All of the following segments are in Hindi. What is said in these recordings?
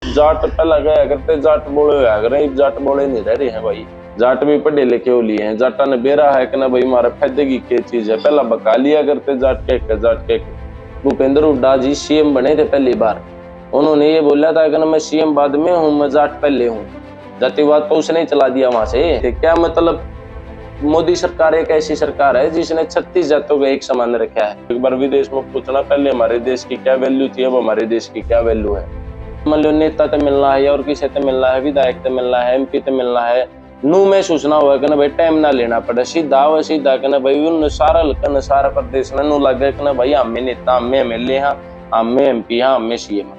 जाट पहला गया करते, जाट बोले हुआ करे, जाट बोले नहीं रह रहे हैं भाई। जाट भी पढ़े लिखे हो लिए हैं, जाटा ने बेरा है कि ना भाई हमारे फायदे की क्या चीज है। पहला बका लिया करते जाट के। भूपेंद्र हुड्डा जी सीएम बने थे पहली बार, उन्होंने ये बोला था कि ना मैं सीएम बाद में हूँ, मैं जाट पहले हूँ। जातिवाद तो उसने चला दिया वहां से। क्या मतलब, मोदी सरकार एक ऐसी सरकार है जिसने 36 जातों को एक समान रखा है। एक बार विदेश में पूछना, पहले हमारे देश की क्या वैल्यू थी, अब हमारे देश की क्या वैल्यू है। मान लो नेता तो मिलना है और किसी तो मिलना है, विधायक तो मिलना है, एमपी तो मिलना है, नू में सूचना हुआ कि ना भाई टाइम ना लेना पड़े, सीधा हुआ सीधा कि ना भाई उन सारा प्रदेश में नू लगे कि ना भाई हमें नेता, हमें एमएलए, हाँ हमें एमपी, हाँ हमें सीएम।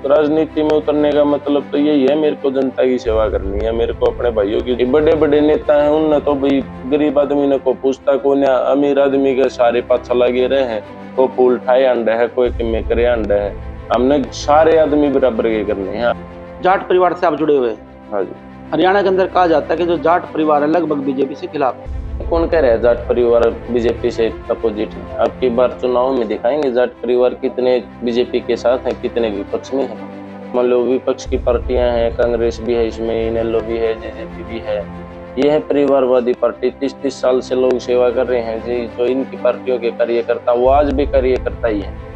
तो राजनीति में उतरने का मतलब तो यही है, मेरे को जनता की सेवा करनी है, मेरे को अपने भाइयों की। बड़े बड़े नेता हैं उनने तो भाई गरीब आदमी ने को पूछता को ना, अमीर आदमी के सारे पाछा लगे रहे हैं, कोई पुल ठाए अंडा है, कोई किमे करे अंडा है। हमने सारे आदमी बराबर के करने हैं। जाट परिवार से आप जुड़े हुए हैं। हाँ जी। हरियाणा के अंदर कहा जाता है कि जो जाट परिवार है लगभग बीजेपी से खिलाफ है। कौन कह रहा है जाट परिवार बीजेपी से अपोजिट है? अब की बार चुनाव में दिखाएंगे जाट परिवार कितने बीजेपी के साथ है, कितने विपक्ष में है। मान लो विपक्ष की पार्टियां हैं, कांग्रेस भी है इसमें, इनेलो भी है, जेजेपी भी है। ये है परिवारवादी पार्टी। 30-30 साल से लोग सेवा कर रहे हैं जी। जो इनकी पार्टियों के कार्यकर्ता, वो आज भी कार्यकर्ता ही है।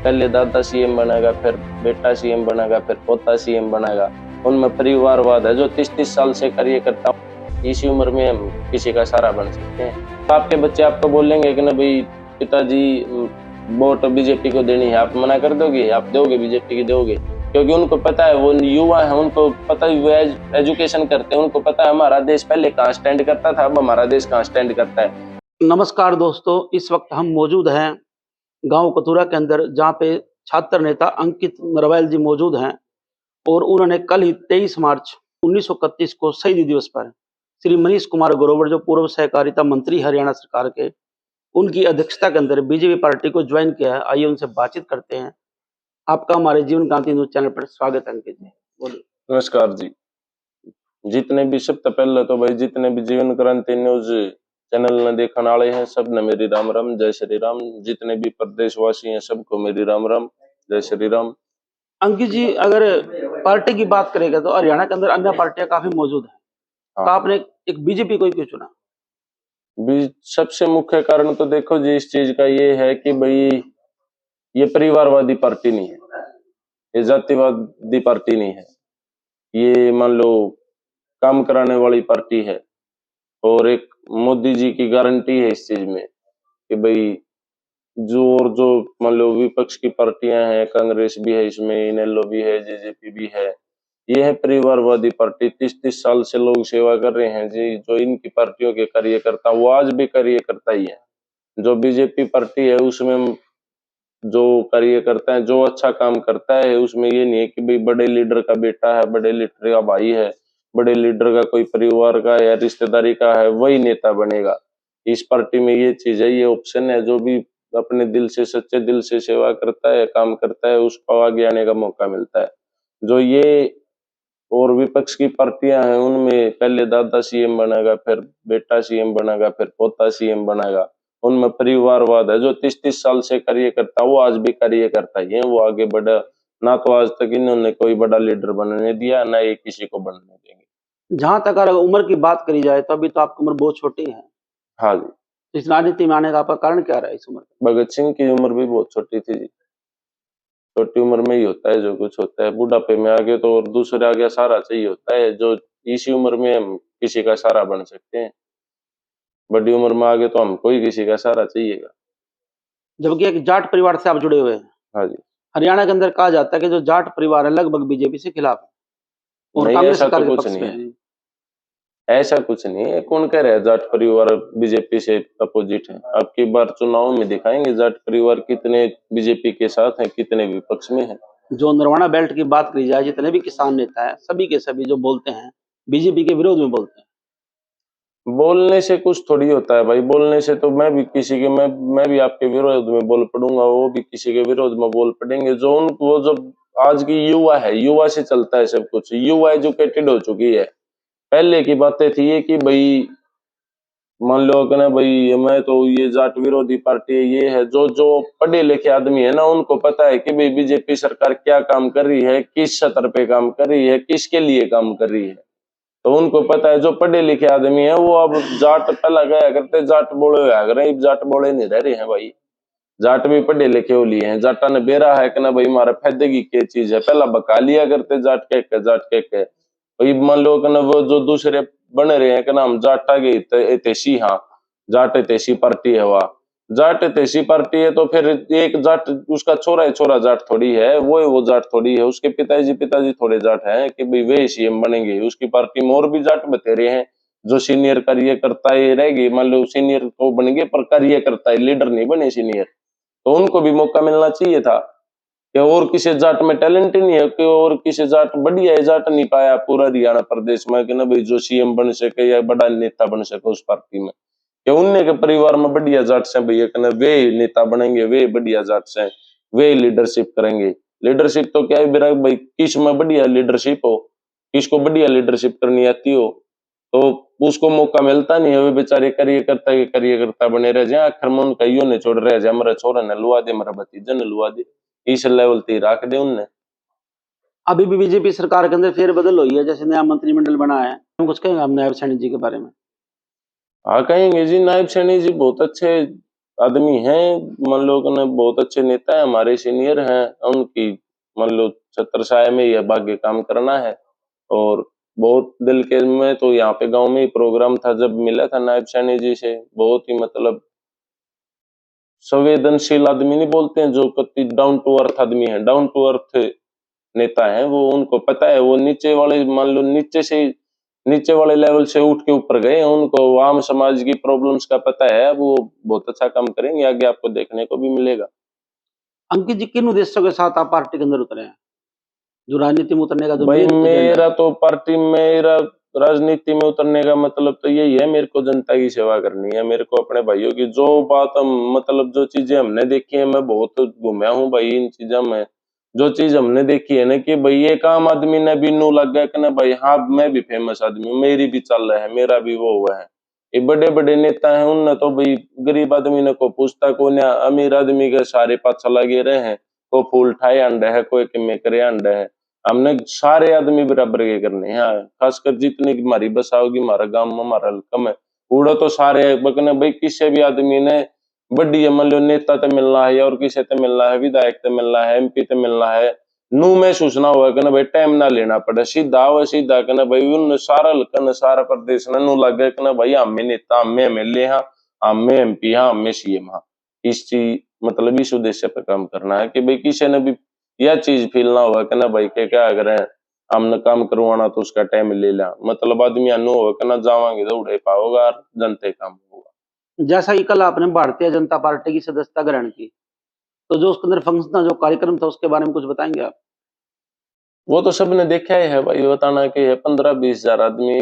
पहले दादा सीएम बनेगा, फिर बेटा सीएम बनेगा, फिर पोता सीएम बनेगा। उनमें परिवारवाद है। जो 30-30 साल से कार्यकर्ता, इसी उम्र में हम किसी का सहारा बन सकते हैं। तो आपके बच्चे आपको बोलेंगे कि ना भाई पिताजी वोट बीजेपी को देनी है, आप मना कर दोगे? आप दोगे? बीजेपी की दोगे? क्योंकि उनको पता है, वो युवा है, उनको पता है, वो एजुकेशन करते हैं, उनको पता है हमारा देश पहले कहाँ स्टैंड करता था, अब हमारा देश कहाँ स्टैंड करता है। नमस्कार दोस्तों, इस वक्त हम मौजूद हैं गांव कतूरा के अंदर, जहां पे छात्र नेता अंकित नरवैल जी मौजूद हैं और उन्होंने कल ही 23 मार्च 1931 को शहीदी दिवस पर श्री मनीष कुमार ग्रोवर, जो पूर्व सहकारिता मंत्री हरियाणा सरकार के, उनकी अध्यक्षता के अंदर बीजेपी पार्टी को ज्वाइन किया है। आइए उनसे बातचीत करते हैं। आपका हमारे जीवन क्रांति न्यूज चैनल पर स्वागत है अंकित जी, बोलिए। नमस्कार जी। जितने भी, सबसे पहले तो भाई जितने भी जीवन क्रांति न्यूज चैनल ने देखने वाले हैं, सब ने मेरी राम राम, जय श्री राम। जितने भी प्रदेशवासी हैं सबको मेरी राम राम, जय श्री राम। अंकित जी, अगर पार्टी की बात करेगा तो हरियाणा के अंदर अन्य पार्टियां काफी मौजूद हैं, तो आपने एक बीजेपी को क्यों चुना? सबसे मुख्य कारण तो देखो जी इस चीज का ये है कि भाई ये परिवारवादी पार्टी नहीं है, ये जातिवादी पार्टी नहीं है, ये मान लो काम कराने वाली पार्टी है। और एक मोदी जी की गारंटी है इस चीज में कि भाई जो मान लो विपक्ष की पार्टियां हैं, कांग्रेस भी है इसमें, इनेलो भी है, जेजेपी भी है, ये है परिवारवादी पार्टी। 30-30 साल से लोग सेवा कर रहे हैं जी। जो इनकी पार्टियों के कार्यकर्ता, वो आज भी कार्यकर्ता ही है। जो बीजेपी पार्टी है उसमें जो कार्यकर्ता है, जो अच्छा काम करता है, उसमें ये नहीं है कि भाई बड़े लीडर का बेटा है, बड़े लीडर का भाई है, बड़े लीडर का कोई परिवार का या रिश्तेदारी का है, वही नेता बनेगा। इस पार्टी में ये चीज है, ये ऑप्शन है। जो भी अपने दिल से, सच्चे दिल से सेवा करता है, काम करता है, उसको आगे आने का मौका मिलता है। जो ये और विपक्ष की पार्टियां हैं, उनमें पहले दादा सीएम बनेगा, फिर बेटा सीएम बनेगा, फिर पोता सीएम बनेगा। उनमें परिवारवाद है। जो 30-30 साल से कार्य करता, वो आज भी कार्य करता ही है, वो आगे बढ़ा ना। तो आज तक इन्होंने कोई बड़ा लीडर बनने दिया, ना ये किसी को बनने देंगे। जहां तक अगर उम्र की बात करी जाए तो अभी तो आपकी उम्र बहुत छोटी है। हाँ जी। इस राजनीति में आने का आपका कारण क्या रहा है इस उम्र में? भगत सिंह की उम्र भी बहुत छोटी थी जी। छोटी उम्र में ही होता है जो कुछ होता है। बुढ़ापे में आगे तो और दूसरे आगे सहारा चाहिए होता है। जो इसी उम्र में हम किसी का सहारा बन सकते हैं, बड़ी उम्र में आगे तो हमको ही किसी का सहारा चाहिएगा। जबकि एक जाट परिवार से आप जुड़े हुए हैं। हाँ जी। हरियाणा के अंदर कहा जाता है कि जो जाट परिवार है लगभग बीजेपी से खिलाफ है और नहीं, कांग्रेस ऐसा सरकार तो के कुछ पक्ष नहीं में है। है। ऐसा कुछ नहीं है। कौन कह रहा है जाट परिवार बीजेपी से अपोजिट है? अब की बार चुनाव में दिखाएंगे जाट परिवार कितने बीजेपी के साथ है, कितने विपक्ष में है। जो नरवाना बेल्ट की बात करी जाए, जितने भी किसान नेता है सभी के सभी जो बोलते हैं बीजेपी के विरोध में बोलते हैं। बोलने से कुछ थोड़ी होता है भाई। बोलने से तो मैं भी किसी के, मैं भी आपके विरोध में बोल पड़ूंगा, वो भी किसी के विरोध में बोल पड़ेंगे। जो वो जो आज की युवा है, युवा से चलता है सब कुछ। युवा एजुकेटेड हो चुकी है। पहले की बातें थी ये कि भाई मान लो कि ना भाई मैं तो ये जाट विरोधी पार्टी है, ये है, जो जो पढ़े लिखे आदमी है ना उनको पता है कि भाई बीजेपी सरकार क्या काम कर रही है, किस स्तर पे काम कर रही है, किसके लिए काम कर रही है, तो उनको पता है। जो पढ़े लिखे आदमी है वो अब जाट पहला गया करते, जाट बोले हुआ करे, अब जाट बोले नहीं रह रहे हैं भाई। जाट भी पढ़े लिखे हो लिए हैं, जाटा ने बेरा है कि ना भाई हमारा फायदे की क्या चीज है, पहला बका लिया करते जाट के जाट के भाई। मान लो कि ना वो जो दूसरे बन रहे हैं कि ना हम जाटा के हितैषी, हाँ जाट हितैषी पार्टी है, वह जाट हितैषी पार्टी है, तो फिर एक जाट उसका छोरा है, छोरा जाट थोड़ी है, वो जाट थोड़ी है, उसके पिताजी पिताजी थोड़े जाट हैं कि भाई वे सीएम बनेंगे। उसकी पार्टी में और भी जाट बतेरे हैं जो सीनियर कार्यकर्ता ये रहेगी, मान लो सीनियर तो बन गए पर कार्यकर्ता है, लीडर नहीं बने सीनियर, तो उनको भी मौका मिलना चाहिए था। कि और किसी जाट में टैलेंट ही नहीं है, कि और किसी जाट बढ़िया है, जाट नहीं पाया पूरा हरियाणा प्रदेश में कि ना भाई जो सीएम बन सके या बड़ा नेता बन सके उस पार्टी में, कि उनने के परिवार में बढ़िया जाट से भैया कहना वे नेता बनेंगे, वे बढ़िया जाट से वे लीडरशिप करेंगे। लीडरशिप तो क्या है मेरा भाई, किस में बढ़िया लीडरशिप हो, किसको बढ़िया लीडरशिप करनी आती हो, तो उसको मौका मिलता नहीं है। वे बेचारे कार्यकर्ता के कार्यकर्ता बने रह जाए, आखिर में उनका यो ने छोड़ रहे, हमारा छोरा ने लुआ दे, हमारा भतीजा ने लुआ दे, इस लेवल ते रख दे उनने। अभी भी बीजेपी सरकार के अंदर फेरबदल हुई है, जैसे नया मंत्रिमंडल बना है, हम कुछ कहेंगे आप नायब सैनी जी के बारे में? हाँ कहेंगे जी, नायब सैनी जी बहुत अच्छे आदमी हैं, मान लो कि बहुत अच्छे नेता है, हमारे सीनियर हैं, उनकी मान लो छत्रछाया में यह भाग्य काम करना है। और बहुत दिल के में तो यहाँ पे गांव में ही प्रोग्राम था, जब मिला था नायब सैनी जी से, बहुत ही मतलब संवेदनशील आदमी नहीं बोलते हैं, जो कति डाउन टू अर्थ आदमी है, डाउन टू अर्थ नेता है वो। उनको पता है वो नीचे वाले, मान लो नीचे से नीचे वाले लेवल से उठ के ऊपर गए हैं, उनको आम समाज की प्रॉब्लम्स का पता है, वो बहुत अच्छा काम करेंगे, आगे आपको देखने को भी मिलेगा। अंकित जी, किन उद्देश्यों के साथ आप पार्टी के अंदर उतरे हैं, जो राजनीति में उतरने का जो भाई मेन एजेंडा है? मेरा तो पार्टी, मेरा राजनीति में उतरने का मतलब तो यही है, मेरे को जनता की सेवा करनी है, मेरे को अपने भाइयों की जो बात हम मतलब जो चीजें हमने देखी है, मैं बहुत घूमया हूँ भाई इन चीजों में। जो चीज हमने देखी है ना कि भाई एक आम आदमी ने भी नू लग गया कि ना भाई हाँ मैं भी फेमस आदमी हूँ, मेरी भी चल रहा है, मेरा भी वो हुआ है। ये बड़े बड़े नेता हैं, उनने तो भाई गरीब आदमी ने को पूछता को ना, अमीर आदमी के सारे पाछा लगे रहे हैं, को फूल ठाए अंडे है, कोई किमे करे अंडे है। हमने सारे आदमी बराबर के करने हैं, हाँ, खासकर जितनी की हमारी बस आओगी, हमारा गांव में हमारा कम है, उड़ो तो सारे बकने भाई, किसी भी आदमी ने बड़ी मान लो नेता ते मिलना है और किसी ते मिलना है, विधायक ते मिलना है, एमपी ते मिलना है, नू महसूस ना हुआ कि भाई टाइम ना लेना पड़े, सीधा हुआ सीधा कहना भाई उन सारा हल्का सारा प्रदेश ने नू लग गया कि भाई हमें नेता, हमें एमएलए, हाँ हमें एमपी, हाँ हमें सीएम, हाँ इस चीज मतलब इस उद्देश्य पर काम करना है कि भाई किसी ने भी यह चीज फील ना हुआ कि ना भाई के क्या करें, हमने काम करवाना तो उसका टाइम ले लिया, मतलब आदमी अनु हो कि ना जावांगे तो उड़े पाओगा, जनते काम होगा। जैसा कि कल आपने भारतीय जनता पार्टी की सदस्यता ग्रहण की, तो जो उसके अंदर फंक्शन था, जो कार्यक्रम था, उसके बारे में कुछ बताएंगे आप? वो तो सबने देखा ही है भाई, बताना कि 15-20 हजार आदमी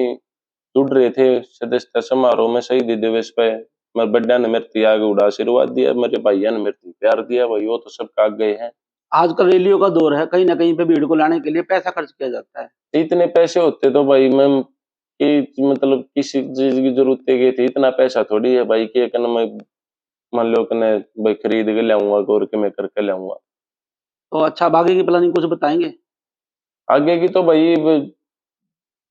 जुड़ रहे थे सदस्यता समारोह में, शहीदी दिवस पे। मेरे बड्डा ने मेरे त्याग उड़ा आशीर्वाद दिया, मेरे भैया ने मेरे प्यार दिया भाई, वो तो सब काग गए हैं। आजकल रैलियों का दौर है, कहीं ना कहीं पे भीड़ को लाने के लिए पैसा खर्च किया जाता है। इतने पैसे होते तो भाई मैं कि मतलब किसी चीज की जरूरत है थी, इतना पैसा थोड़ी है भाई कि एक मैं मान लो कि मैं भाई खरीद के लाऊंगा, गोर के मैं करके लाऊंगा। तो अच्छा, अब आगे की प्लानिंग कुछ बताएंगे? आगे की तो भाई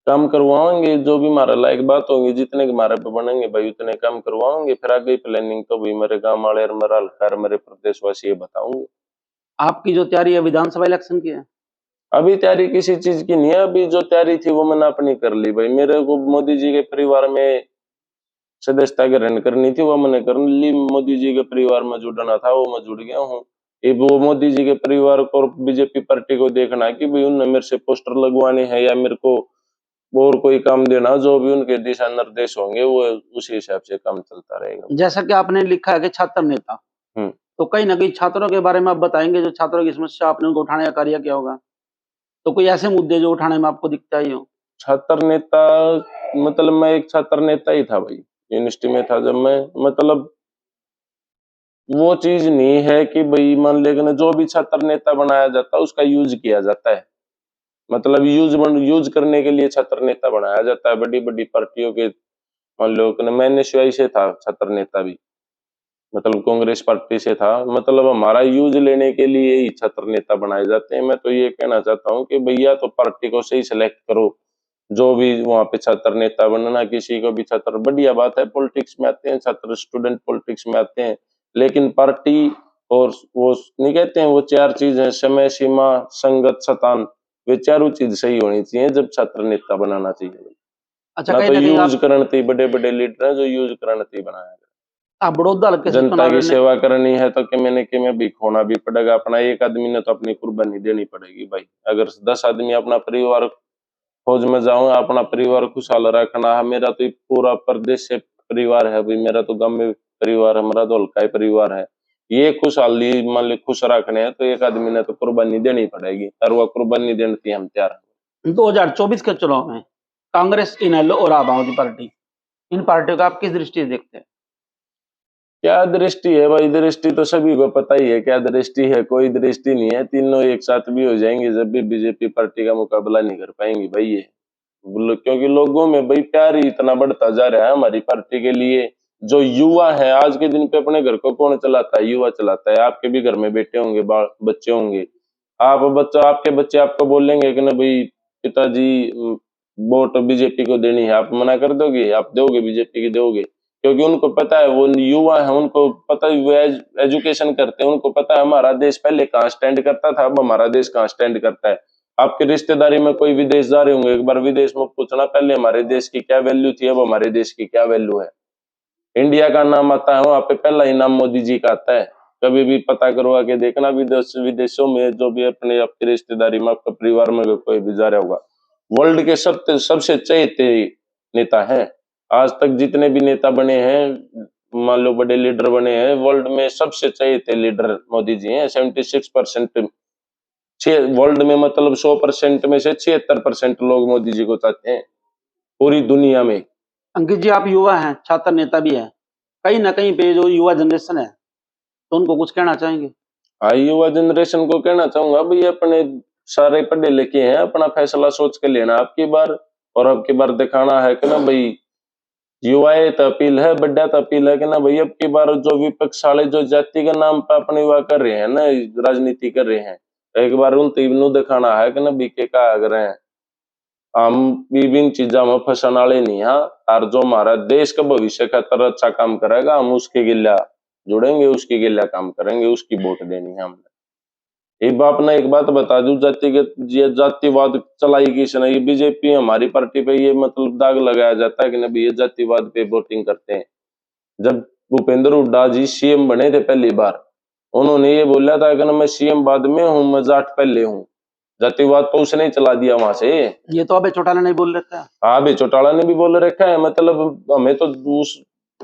काम करवाएंगे, जो भी हमारा लायक बात होंगी, जितने के हमारे पे बनेंगे भाई उतने काम करवाएंगे, फिर आगे प्लानिंग तो भाई मेरे गांव वाले और मेरा हल्का मेरे प्रदेशवासी ये बताऊंगे। आपकी जो तैयारी है विधानसभा इलेक्शन की है? अभी तैयारी किसी चीज की नहीं है, अभी जो तैयारी थी वो मैंने अपनी कर ली भाई, मेरे को मोदी जी के परिवार में सदस्यता ग्रहण करनी थी, वो मैंने कर ली, मोदी जी के परिवार में जुड़ना था वो मैं जुड़ गया हूँ। ये वो मोदी जी के परिवार को और बीजेपी पार्टी को देखना है कि भाई उनने मेरे से पोस्टर लगवाने हैं या मेरे को और कोई काम देना, जो भी उनके दिशा निर्देश होंगे वो उसी हिसाब से काम चलता रहेगा। जैसा कि आपने लिखा है कि छात्र नेता, हम्म। तो कहीं ना कहीं छात्रों के बारे में आप बताएंगे, जो छात्रों की समस्या आपने उनको उठाने का कार्य किया होगा, तो कोई ऐसे मुद्दे जो उठाने में आपको दिखता ही हो? छात्र नेता मतलब मैं एक छात्र नेता ही था भाई, यूनिवर्सिटी में था जब मैं, मतलब वो चीज नहीं है कि भाई मान लेकिन जो भी छात्र नेता बनाया जाता है उसका यूज किया जाता है, मतलब यूज करने के लिए छात्र नेता बनाया जाता है, बड़ी बड़ी पार्टियों के मान लो कि मैंने शिवाई से था छात्र नेता भी, मतलब कांग्रेस पार्टी से था, मतलब हमारा यूज लेने के लिए ही छात्र नेता बनाए जाते हैं। मैं तो ये कहना चाहता हूँ कि भैया तो पार्टी को सही सिलेक्ट करो, जो भी वहां पे छात्र नेता बनना, किसी को भी छात्र, बढ़िया बात है, पॉलिटिक्स में आते हैं छात्र, स्टूडेंट पॉलिटिक्स में आते हैं, लेकिन पार्टी और वो नहीं कहते हैं वो चार चीज है, समय, सीमा, संगत, शतान, वे चारों चीज सही होनी चाहिए जब छात्र नेता बनाना चाहिए। अच्छा, ना कहीं तो ना कहीं यूज आप करने बड़े बड़े लीडर हैं जो यूज करने बनाया, बड़ौदा हल्के से जनता चुनाव की लड़ने। सेवा करनी है तो कि में भी खोना भी पड़ेगा अपना, एक आदमी ने तो अपनी कुर्बानी देनी पड़ेगी भाई। अगर 10 आदमी अपना परिवार फौज में जाऊं, अपना परिवार खुशहाल रखना है, मेरा तो पूरा प्रदेश से परिवार है भाई, मेरा तो गांव में परिवार है, मेरा तो हल्का ही परिवार है, ये खुशहाली मान ली खुश रखने हैं तो एक आदमी ने तो कुर्बानी देनी पड़ेगी, और वह कुर्बानी देने की हम तैयार हैं। 2024 के चुनाव में कांग्रेस, इनेलो और आम आदमी पार्टी, इन पार्टियों का आप किस दृष्टि से देखते हैं? क्या दृष्टि है भाई, दृष्टि तो सभी को पता ही है क्या दृष्टि है, कोई दृष्टि नहीं है, तीनों एक साथ भी हो जाएंगे जब भी बीजेपी पार्टी का मुकाबला नहीं कर पाएंगी भाई ये, क्योंकि लोगों में भाई प्यार ही इतना बढ़ता जा रहा है हमारी पार्टी के लिए। जो युवा है आज के दिन पे, अपने घर को कौन चलाता है? युवा चलाता है। आपके भी घर में बेटे होंगे, बच्चे होंगे, आपके बच्चे आपको बोलेंगे कि ना भाई पिताजी वोट बीजेपी को देनी है, आप मना कर दोगे? आप दोगे? बीजेपी की दोगे? क्योंकि उनको पता है, वो युवा है, उनको पता है, वो एजुकेशन करते हैं, उनको पता है हमारा देश पहले कहाँ स्टैंड करता था, अब हमारा देश कहाँ स्टैंड करता है। आपके रिश्तेदारी में कोई विदेश जा रहे होंगे, एक बार विदेश में पूछना पहले हमारे देश की क्या वैल्यू थी, अब हमारे देश की क्या वैल्यू है। इंडिया का नाम आता है वहां पे पहला ही नाम मोदी जी का आता है। कभी भी पता करवा के देखना, विदेशों में जो भी अपने आपकी रिश्तेदारी में, आपका परिवार में कोई भी जा रहा होगा, वर्ल्ड के सबसे चहेते नेता है। आज तक जितने भी नेता बने हैं, मान लो बड़े लीडर बने हैं, वर्ल्ड में सबसे चहेते लीडर मोदी जी हैं। 76% वर्ल्ड में, मतलब 100% में से 76% लोग मोदी जी को चाहते हैं पूरी दुनिया में। अंकित जी, आप युवा हैं, छात्र नेता भी हैं, कहीं ना कहीं पे जो युवा जनरेशन है, तो उनको कुछ कहना चाहेंगे? हाँ, युवा जनरेशन को कहना चाहूंगा भाई, अपने सारे पढ़े लिखे हैं, अपना फैसला सोच के लेना आपकी बार, और आपकी बार दिखाना है कि ना भाई, युवाएं तो अपील है, बड्डा तो अपील है कि ना भाई, अब की बार जो विपक्ष वाले जो जाति के नाम पर अपने युवा कर रहे हैं ना, राजनीति कर रहे हैं, एक बार उन तीनों दिखाना है कि ना बीके का अगर है, हम विभिन्न चीजों में फंसन वाले नहीं है, और जो हमारा देश का भविष्य का तरह अच्छा काम करेगा, हम उसके गिल्ला जुड़ेंगे, उसके गिल्ला काम करेंगे, उसकी वोट देनी है हमने। एक बाप ने एक बात बता दूं, जातिवाद चलाई किसने? ये बीजेपी हमारी पार्टी पे ये मतलब दाग लगाया जाता है कि ना ये जातिवाद पे वोटिंग करते हैं। जब भूपेंद्र हुड्डा जी सीएम बने थे पहली बार, उन्होंने ये बोला था कि ना मैं सीएम बाद में हूँ, मैं जाट पहले हूँ। जातिवाद तो उसने ही चला दिया वहां से। ये तो अबे चौटाला नहीं बोल रखा है। हाँ, अभी चौटाला ने भी बोल रखा है, मतलब हमें तो उस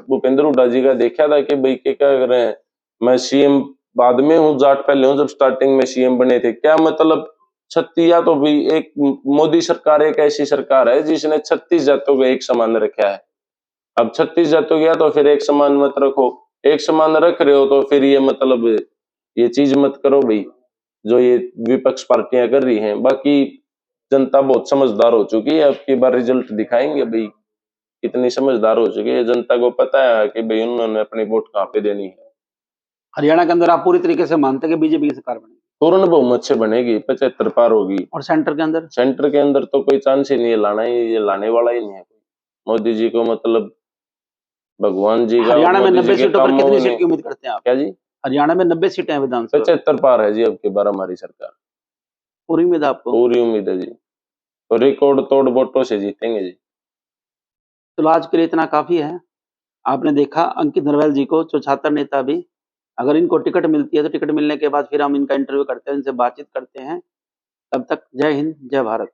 भूपेंद्र हुड्डा जी का देखा था कि भाई क्या कर रहे हैं, मैं सीएम बाद में हूँ, जाट पहले हूँ, जब स्टार्टिंग में सीएम बने थे। क्या मतलब 36, तो भी एक मोदी सरकार एक ऐसी सरकार है जिसने 36 जातों को एक समान रखा है। अब 36 जातों गया तो फिर एक समान मत रखो, एक समान रख रहे हो तो फिर ये मतलब ये चीज मत करो भाई, जो ये विपक्ष पार्टियां कर रही हैं। बाकी जनता बहुत समझदार हो चुकी है, अब की बार रिजल्ट दिखाएंगे भाई कितनी समझदार हो चुकी है। जनता को पता है कि भाई उन्होंने अपनी वोट कहाँ पे देनी है। हरियाणा के अंदर आप पूरी तरीके से मानते हैं कि बीजेपी की सरकार बनेगी? पूर्ण बहुमत से बनेगी, 75 पार होगी। और सेंटर के अंदर? सेंटर के अंदर तो कोई चांस ही नहीं है, लाना ही, ये लाने वाला ही नहीं है मोदी जी को, मतलब भगवान जी का, हरियाणा में मोदी 90 जी के सीटों पर कामों कितनी में सीट की उम्मीद करते हैं आप? क्या जी? हरियाणा में 90 सीटें हैं विधानसभा। 75 पार है जी अब की बार हमारी सरकार, पूरी उम्मीद है आपको? पूरी उम्मीद है जी, तो रिकॉर्ड तोड़ वोटों से जीतेंगे जी। तो आज के लिए इतना काफी है। आपने देखा अंकित नरवैल जी को, जो छात्र नेता भी, अगर इनको टिकट मिलती है तो टिकट मिलने के बाद फिर हम इनका इंटरव्यू करते हैं, इनसे बातचीत करते हैं। तब तक जय हिंद, जय भारत।